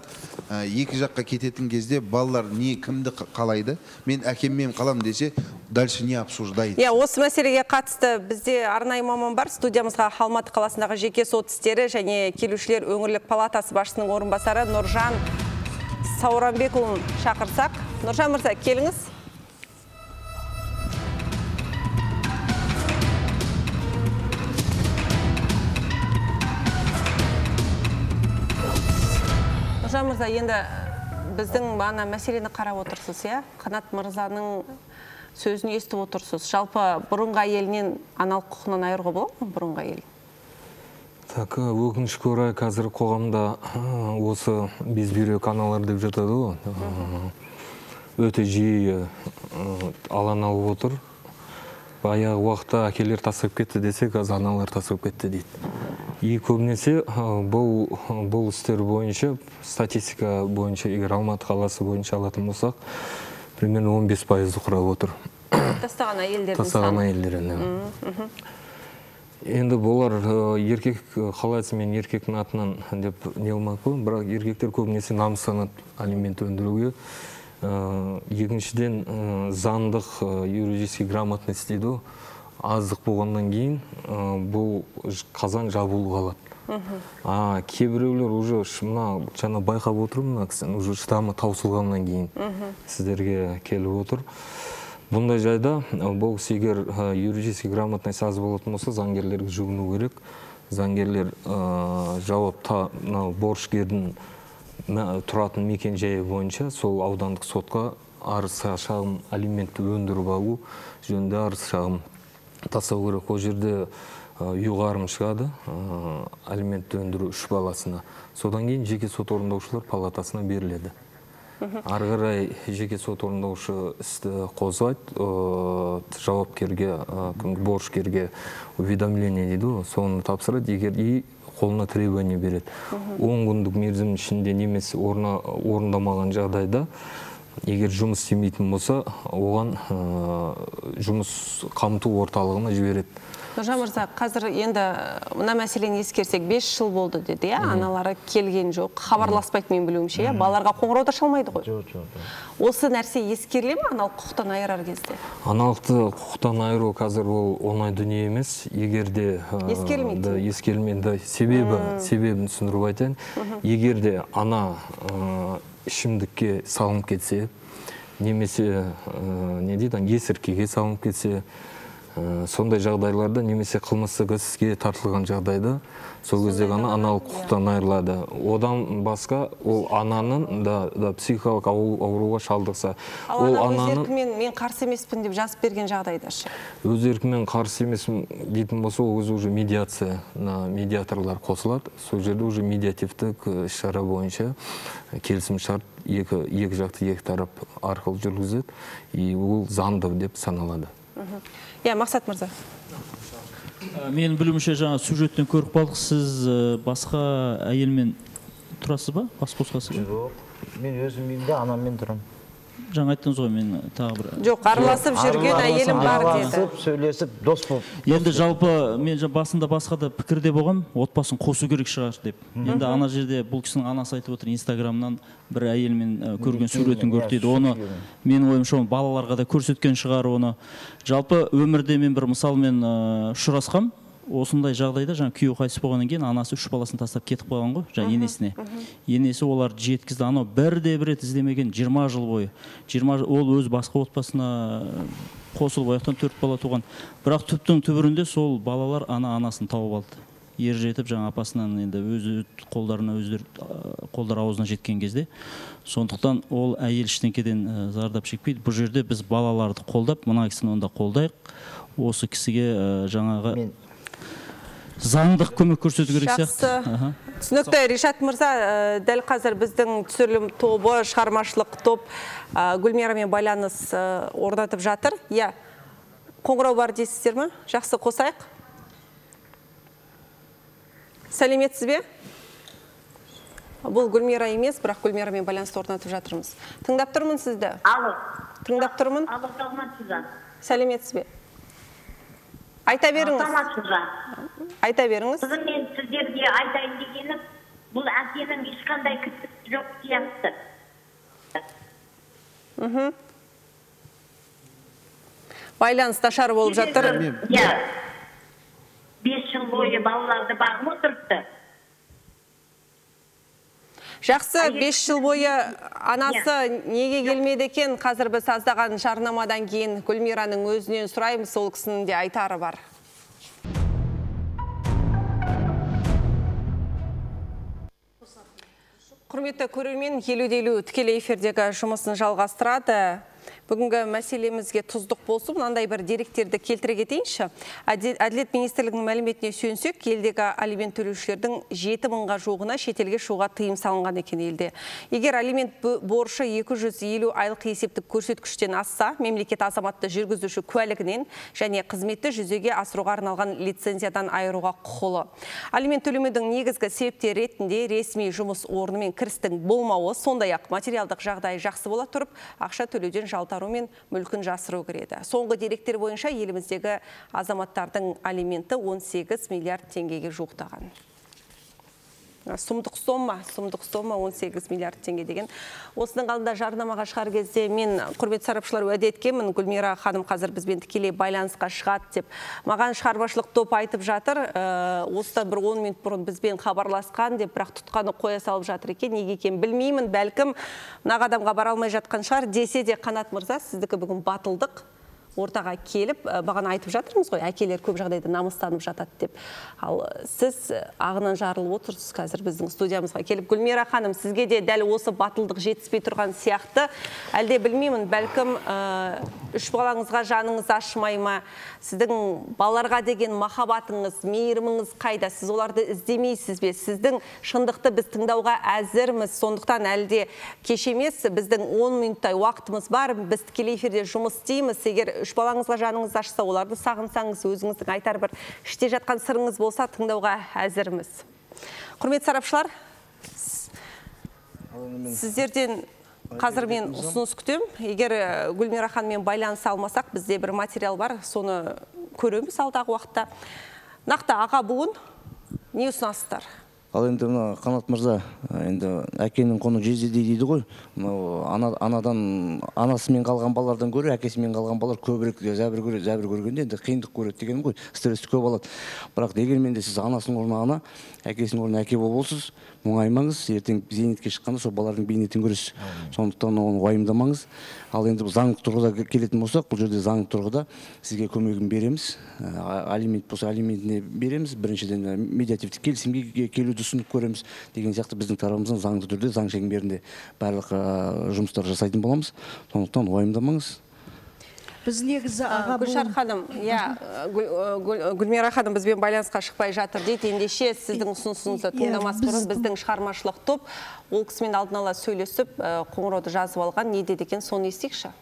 екі жаққа кететін кезде балалар не кімді қалайды, мен әкеммен қалам десе, дальше не обсуждайды. Осы мәселеге қатысты бізде арнайы маман бар. Студиямызға Алматы қаласындағы жеке сот істері және келушілер өңірлік палатасы басшысының орынбасары Нұржан Сауранбекұлын шақырсақ. Нұржан мырза, келіңіз. Нұржан мырза, енді біздің бана мәселені қарап отырсыз, Қанат мырзаның сөзін естіп отырсыз. Жалпы бұрынғы әйелінен аналық құқығынан айыруға болады ма, бұрынғы әйел? Так, өкінішке орай қазір қоғамда осы безбүйрек аналар деп жатады ғой. Өте жиі алаң алып отыр. Аяғы уақытта әкелер тастап кетті десе, қазір аналар тастап кетті дейді. И көбінесе бұл істер бойынша, статистика бойынша, егер Алматы қаласы бойынша алатын болсақ, примерно 15% құрап отыр. Тастаған әйелдердің саны. Тастаған әйелдердің. Енді болар еркек қалайсы мен еркектің атынан деп не olmak қой, бірақ еркектер көбінесе намыстанады алимент өндіруге. Екіншіден заңдық юридический грамотность дейді, аздық болғаннан кейін бұл қазан жабулы қалады. Кейбіреулер уже жаңа байқап отырмын, уже штамы таусылғаннан кейін сіздерге келіп отыр. Бұндай жайда бұл егер юридический грамотность аз болатын болса, заңгерлерге жүгіну керек. Заңгерлер жауапта борышкердің тұратын мекен жайы бойынша сол аудандық сотқа арыз шағым алиментті өндіріп алу жөнінде арыз шағым тастау керек. Ол жерде ұйғарым шығады алиментті өндіру 3 баласына. Содан кейін жеке сот орындаушылар палатасына беріледі. Ары қарай жеке сот орындаушы істі қозғайды, жауапкерге, борышкерге уведомление дейді, соны тапсырады, егер қолына требование береді. 10 күндік мерзім ішінде немесе орындамаған жағдайда, егер жұмыс істемейтін болса, оған жұмыс қамту орталығына жібереді. Нұржан мырза, қазір енді мына мәселені ескерсек, 5 жыл болды деді, аналары келген жоқ, хабарласпайды мен білуімше, балаларға қоңырау да шалмайды ғой. Осы нәрсе ескеріле ме аналық құқықтан айырар кезде? Аналықты құқықтан айыру қазір ол оңай дүние емес, егерде ескерілмейді. Себебін түсіндіріп айтайын. Егерде ана ішімдікке салынып кетсе, немесе есірткіге салынып кетсе, сондай жағдайларда немесе қылмыстық іске тартылған жағдайда сол кезде ғана аналық құқықтан айырылады. Одан басқа ол ананың да психикалық ауруға шалдықса, ол өз еркімен мен қарсы емеспін деп жазып берген жағдайда ше? Өз еркімен қарсы емеспін дейтін болса, ол өзі уже медиация, медиаторлар қосылады. Сол жерде уже медиативтік іс-шара бойынша келісім шарт екі жақты екі тарап арқылы жүргізеді, и ол заңды деп саналады. Мақсат мырза. Мен білуімше жаңа сюжеттен көріп қалдық, сіз басқа әйелмен тұрасыз ба? Бас қосқасы ба? Жоқ, мен өзім үйімде анаммен тұрам. жаңа айттыңыз ғой, мен тағы бір... Жоқ, араласып жүрген әйелім бар деді. Араласып, сөйлесіп, дос болып. Енді жалпы, мен басында басқа да пікірде болғам, отбасын қосу керек шығар деп. Енді ана жерде бұл кісінің анасы айтып отыр, Инстаграмнан бір әйелмен көрген суретін көрді. Оны менің ойымша балаларға да көрсеткен шығар оны. Жалпы өмірде мен бір мысалмен ұшырасқам. Осындай жағдайда жаңа күйеуі қайтыс болғаннан кейін анасы 3 баласын тастап кетіп қалған ғой, жаңа енесіне. Енесі оларды жеткізді. Анау бірде бір рет іздемеген 20 жыл бойы. Ол өз басқа отбасына қосылып аяқтан 4 бала туған. Бірақ түптің түбірінде сол балалар анасын тауып алды. Ер жетіп жаңа апасынан енді өз қолдар аузына жеткен кезде. Сондықтан ол әйел ештеңеден зардап шекпейді. Бұл жерде біз балаларды қолдап, мына кісіні онда қолдайық. Осы кісіге жаңағы заңдық көмек көрсету керек сияқты. Түсінікті, Ришат мырза, дәл қазір біздің түсірілім тобы, шығармашылық топ Гүлмирамен байланыс орнатып жатыр. Иә, қоңырау бар дейсіздер ме? Жақсы, қосайық. Сәлеметсіз бе? Бұл Гүлмира емес, бірақ Гүлмирамен байланыс орнатып жатырмыз. Тыңдап тұрмын сізді. Алло. Тыңдап тұрмын. Алло, саламатсыз ба? Сәлеметсіз бе? Айта беріңіз. Саламатсыз ба? Айта беріңіз. Қызым, мен сіздерге айтайын дегенім, бұл әкенің ешқандай кінәсі жоқ сияқты. Байланыс нашар болып жатыр. Иә. 5 жыл бойы балаларды бағып отырыпты. Жақсы, 5 жыл бойы анасы неге келмеді екен? Қазір біз аздаған жарнамадан кейін Гүлмираның өзінен сұраймыз, сол кісінің де айтары бар. Құрметті көрермен, елу-елу тікелей эфирдегі жұмысын жалғастырады. Бүгінгі мәселемізге тұздық болсын, мынандай бір деректерді келтіре кетейінші. Әділет министрлігінің мәліметіне сүйенсек, елдегі алимент төлеушілердің 7 мыңға жуығына шетелге шығуға тыйым салынған екен елде. Егер алимент борышы 250 айлық есептік көрсеткіштен асса, мемлекет азаматты жүргізуші куәлігінен және қызметті жүзеге асыруға арналған лицензиядан айыруға құқылы. Алимент төлемеудің негізгі себептері ретінде ресми жұмыс орны мен кірістің болмауы, сондай-ақ материалдық жағдай жақсы бола тұрып, ақша төлеуден жалтару мен мүлкін жасыру кіреді. Соңғы деректер бойынша еліміздегі азаматтардың алименті 18 миллиард теңгеге жуықтаған. Сұмдық сома 18 миллиард теңге деген. Осының алдында жарнамаға шығар кезде мен құрметті сарапшылар уәде еткенмін, Гүлмира ханым қазір бізбен тікелей байланысқа шығады деп. Маған шығармашылық топ айтып жатыр, осыдан бір 10 минут бұрын бізбен хабарласқан деп, бірақ тұтқаны қоя салып жатыр екен. Неге екен білмеймін, бәлкім мына адамға бара алмай жатқан шығар. Десе де Қанат мырза, сіздікі бүгін батылдық ортаға келіп, бағана айтып жатырмыз ғой, әкелер көп жағдайда намыстанып жатады деп. Ал сіз ағынан жарылып отырсыз қазір біздің студиямызға келіп. Гүлмира ханым, сізге де дәл осы батылдық жетіспей тұрған сияқты. Әлде білмеймін, бәлкім 3 балаңызға жаныңыз ашымай ма? Сіздің балаларға деген махаббатыңыз, мейіріміңіз қайда? Сіз оларды іздемейсіз бе? Сіздің шындықты біз тыңдауға әзірміз. Сондықтан әлде кеш емес, біздің 10 минуттай уақытымыз бар. Біз тікелей эфирде жұмыс істейміз. Егер 3 балаңызға жаныңыз ашса, оларды сағынсаңыз, өзіңіздің айтар бір іште жатқан сырыңыз болса, тыңдауға әзірміз. Құрметті сарапшылар, сіздерден қазір мен ұсыныс күтем. Егер Гүлмира ханыммен байланыса алмасақ, бізде бір материал бар, соны көреміз алдағы уақытта. Нақты аға буын не ұсынасыздар? Ал енді мына Қанат мырза, енді әкенің құны жездей дейді ғой. Анасымен қалған балалардан көрі, әкесімен қалған балалар көбірек зәбір көргенде, енді қиындық көреді дегенім ғой. Стрессті көп алады. Бірақ дегенмен де сіз анасының орнына ана, әкесінің орнына әке болсыз, мұңаймаңыз, ертең зейнетке шыққанда сол балалардың бейнетін көресіз. Сондықтан оны уайымдамаңыз. Ал енді заңдық тұрғыда келетін болсақ, бұл жерде заңдық тұрғыда сізге көмегін береміз. Алимент болса алиментіне береміз. Біріншіден медиативтік келісімге келуді ұсынып көреміз деген сияқты біздің тарапымыздан заңды түрде, заң шеңберінде барлық жұмыстар жасайтын боламыз. Сондықтан уайымдамаңыз. Біз негізі аға Гүлшар ханым, Гүлмира ханым бізбен байланысқа шықпай жатыр дейді. Ендеше сіздің ұсынысыңызды тыңдамас бұрын біздің шығармашылық топ ол кісімен алдын ала сөйлесіп, қоңырауды жазып алған, не деді екен, соны естейікші.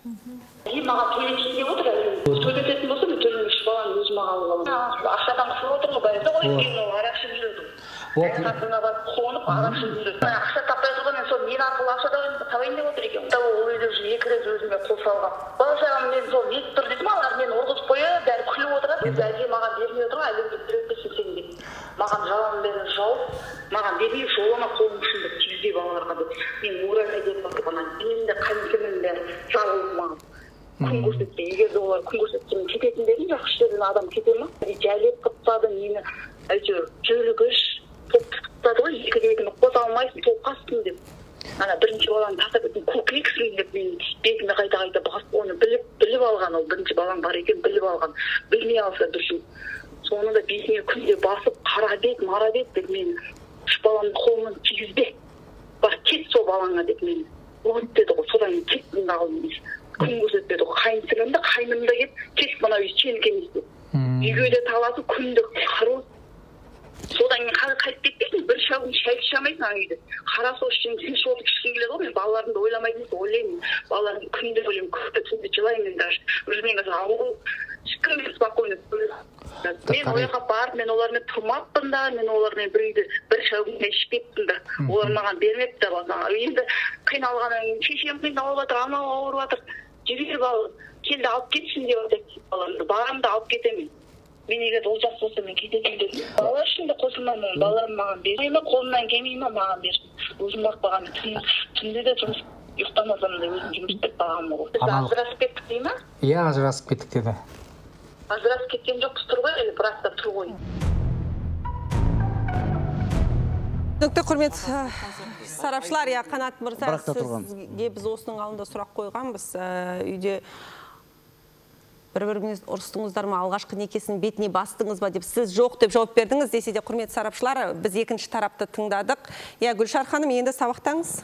Маған төлемейсің деп отыр. Төлететін болса, мен төлемекші баланы өзіме алып аламын. Ақшадан қысылып отыр ғой, бәрі ғой, өйткені ол арақ ішіп жүреді. Қасына барып қонып арақ ішіп жүреді. Ақша таппай тұрған, мен сол мен арқылы ақша табайын деп отыр екен. Ол үйде уже 2 рет өзіме қол салған. Бала шағам мен сол ет тұр дедім, алар мені ұрғызып қойып, бәрі күліп отырады. Енді әже маған бермей отыр, әлемге біреуді сен деп. Маған жалын бері жауып, маған бермей жолына қолым ұшында түйіздей балаларға деп. Мен уральный деп отырғаннан кейін де қайынкемнің бәрі жалып маған. Күн көрсетті, егер де олар күн көрсеткен кететін дедім, жақсы жерден адам кете ма? Жәлеп қыптады мені, әйтеуір жөлігіш, топ қыптады ғой, 2-2-ні қоса алмайсың, тоққасын деп. Ана бірінші баланы тастап өтін көкірексің деп мен бетіме қайта басып, оны біліп алған, ол бірінші балам бар екен, біліп алған, білмей алса дұрсын. Соны да бетіме күнде басып, қара бет, мара бет деп мен үш баламның қолынан тигізбе. Бар, кет сол балаңа деп мен. Вот деді ғой, содан кеттің қалдым. Күн көрсетпеді ғой, қайынсырымды, қайнымда кет мына үй сенікі емес деп. Үйге де таласы күнді қару. Содан кейін қайтып кетпейсің, бір шағын шай ішамайсың ана үйде. Қара сол ішкен тыныш отырып ішкім келеді ғой, мен балаларымды ойламайтын ойлаймын. Балаларымды күнде ойлаймын, күнде түнде жылаймын даже. Уже мен қазір ауыл ешкім спокойно. Мен ояққа барып, мен олармен тұрмаппын да, мен олармен бір үйде бір шәугімде ішпеппін да. Олар маған бермепті басына. Енді қиналғаннан кейін шешем қиналып жатыр, анау ауырып жатыр. Жіберіп ал, келді алып кетсін деп жатыр балаларды. Барамды алып кетемін. Мен егер ол жақсы болса мен кететін дедім. Балалар үшін де қосылмаймын, балаларым маған бермей ме, қолымнан келмей ме маған берсін. Өзім бақпаған, түнде де жұмыс ұйықтамасам да өзім жұмыс істеп бағамын ғой. Біз ажырасып кеттік дей ма? Иә, ажырасып кеттік деді. Ажырасып кеткен жоқпыз тұр ғой, әлі бірақта тұр ғой. Түсінікті құрмет сарапшылар, я Қанат мырза, сізге біз осының алдында сұрақ қойғанбыз. Үйде бір-біріңіз ұрыстыңыздар ма, алғашқы некесінің бетіне бастыңыз ба деп, сіз жоқ деп жауап бердіңіз. Десе де құрмет сарапшылар, біз екінші тарапты тыңдадық. Я Гүлшар ханым, енді сабақтаңыз.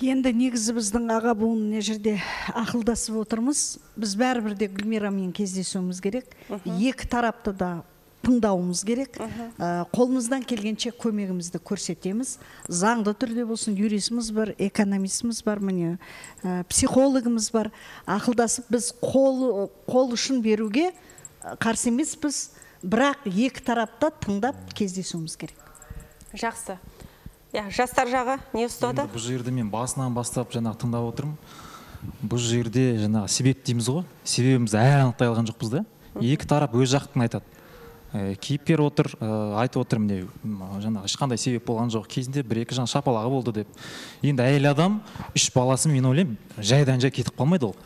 Енді негізі біздің аға буын не жерде ақылдасып отырмыз. Біз бәрібірде Гүлмирамен кездесуіміз керек. Екі тарапты да тыңдауымыз керек. Қолымыздан келгенше көмегімізді көрсетеміз. Заңды түрде болсын, юристіміз бар, экономистіміз бар, міне психологымыз бар. Ақылдасып біз қол ұшын беруге қарсы емеспіз, бірақ екі тарапта тыңдап кездесуіміз керек. Жақсы. Жастар жағы не ұстады? Бұл жерде мен басынан бастап тыңдап отырмын. Бұл жерде себеп дейміз ғой. Себебіміз әлі анықтай алған жоқпыз да. Екі тарап өз жақтын айтады. Кейіпкер отыр, айтып отыр, міне ешқандай себеп болған жоқ, кезінде бір-екі шапалағы болды деп. Енді әйел адам, 3 баласы, мен ойлаймын, жайдан жай кетіп қалмайды ол.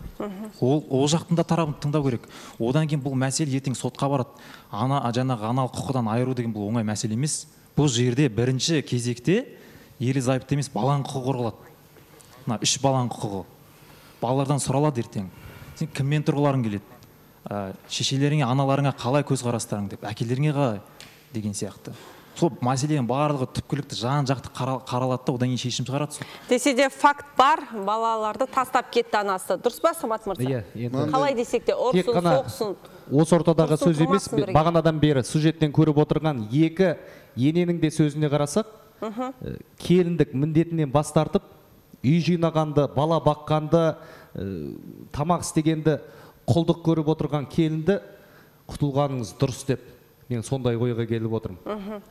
Ол жақтың да тарапын тыңдау керек. Одан кейін бұл мәселе ертең сотқа барады. Аналық құқықтан айыру деген бұл оңай мәселе емес. Бұл жерде бірінші кезекте ерлі-зайыпты емес, баланың құқығы қорғалады. 3 баланың құқығы. Балалардан сұралады ертең. Сен кіммен тұрғыларың келеді? Шешелеріңе, аналарыңа қалай көзқарастарың деп, әкелеріңе қалай деген сияқты. Сол мәселенің барлығы түпкілікті жан-жақты қаралады да, одан кейін шешім шығарады. Десе де факт бар, балаларды тастап кетті анасы. Дұрыс па, Самат мырза? Қалай десек те, ұрсын, соқсын. Осы ортадағы сөз емес, бағанадан бері сюжеттен көріп отырған екі ененің де сөзіне қарасақ, келіндік міндетінен бас тартып, үй жинағанды, бала баққанды, тамақ істегенді құлдық көріп отырған келінді құтылғаныңыз дұрыс деп мен сондай ойға келіп отырмын.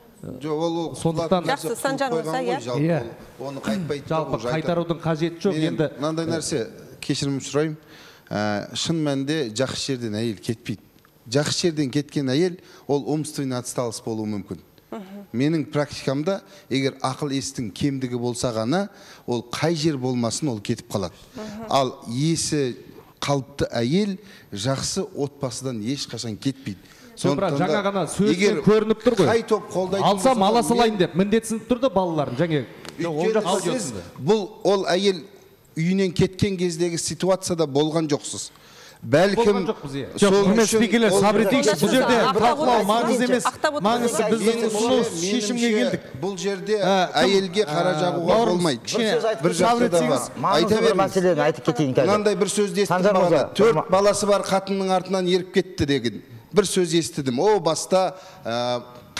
Сондықтан жақсы, Санжар мырза, иә. Оны қайтпайды. Жалпы қайтарудың қажеті жоқ. Енді мынандай нәрсе, кешірім сұраймын. Шын мәнінде жақсы жерден әйел кетпейді. Жақсы жерден кеткен әйел ол умственный отсталость болуы мүмкін. Менің практикамда, егер ақыл естің кемдігі болса ғана, ол қай жер болмасын ол кетіп қалады. Ал есі қалыпты әйел жақсы отбасыдан ешқашан кетпейді. Бірақ жаңа ғана сөзден көрініп тұр ғой. Алсам ала салайын деп міндетсініп тұрды балаларын. Бұл ол әйел үйінен кеткен кездегі ситуацияда болған жоқсыз. Бәлкім спикерлер сабыр етейікші, бұл жерде талқылау маңыз емес, маңызды біздің ұсыныс шешімге келдік. Бұл жерде әйелге қара жағуға болмайды. Бір жақты да бар. Айта беріңіз. Мынандай бір сөзді естідім бана, 4 баласы бар қатынның артынан еріп кетті деген бір сөз естідім. О баста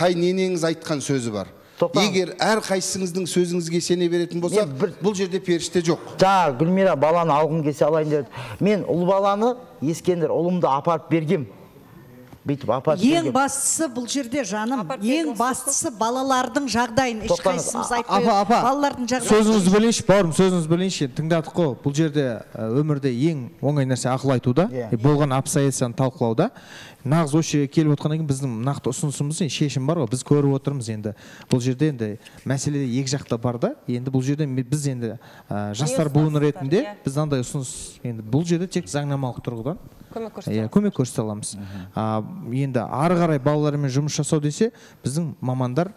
қай ненеңіз айтқан сөзі бар. Егер әр қайсыңыздың сөзіңізге сене беретін болса, бұл жерде періште жоқ. Гүлмира баланы алғым келсе алайын деді. Мен ұл баланы ескендір, ұлымды апарып бергем. бүйтіп апарып ең бастысы бұл жерде жаным, ең бастысы балалардың жағдайын ешқайсымыз айтпай балалардың жағдайын. Сөзіңізді бөлейінші, бауырым, сөзіңізді бөлейінші. Тыңдадық қой, бұл жерде өмірде ең оңай нәрсе ақыл айтуда, болған обстоятельствоны талқылауда. Нағыз осы жерге келіп отқаннан кейін біздің нақты ұсынысымыз шешім бар ғой, біз көріп отырмыз енді. Бұл жерде енді мәселеде екі жақта бар да, енді бұл жерде біз енді жастар буыны ретінде біз андай ұсыныс, енді бұл жерде тек заңнамалық тұрғыдан көмек көрсете аламыз. Енді ары қарай балалармен жұмыс жасау десе, біздің мамандар,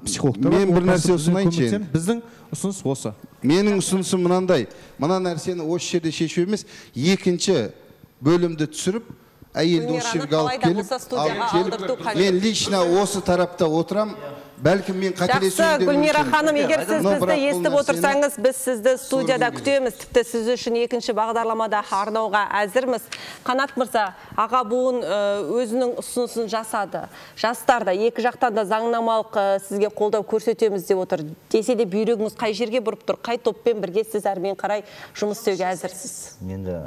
психологтар. Мен бір нәрсе ұсынайыншы. Біздің ұсыныс осы. Менің ұсынысым мынандай, мына нәрсені осы жерде шешу емес, екінші бөлімді түсіріп, әйелді осы жерге алып келіп, мен лично осы тарапта отырам, бәлкім мен қателесуім де мүмкін. Жақсы, Гүлмира ханым, егер сіз бізді естіп отырсаңыз, біз сізді студияда күтеміз, тіпті сіз үшін екінші бағдарламада арнауға әзірміз. Қанат мырза, аға буын өзінің ұсынысын жасады. Жастар да, екі жақтан да заңнамалық сізге қолдау көрсетеміз деп отыр. Десе де бүйрегіңіз қай жерге бұрып тұр, қай топпен бірге сіз әрмен қарай жұмыс істеуге әзірсіз? Енді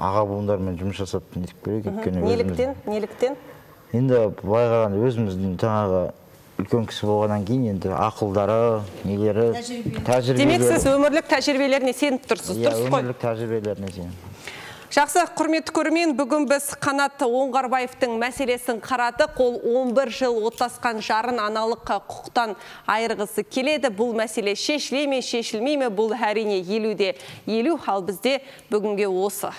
аға буындармен жұмыс жасап нетіп керек. Неліктен? Енді былай қарағанда өзіміздің жаңағы үлкен кісі болғаннан кейін енді ақылдары, нелері, тәжірибелері. Демек сіз өмірлік тәжірибелеріне сеніп тұрсыз, дұрыс қой? Өмірлік тәжірибелеріне сеніп. Жақсы, құрметті көрермен, бүгін біз Қанат Оңғарбаевтың мәселесін қарадық. Ол 11 жыл отасқан жарын аналық құқықтан айырғысы келеді. Бұл мәселе шешіле ме, шешілмей ме? Бұл әрине 50-де 50, ал бізде бүгінге осы.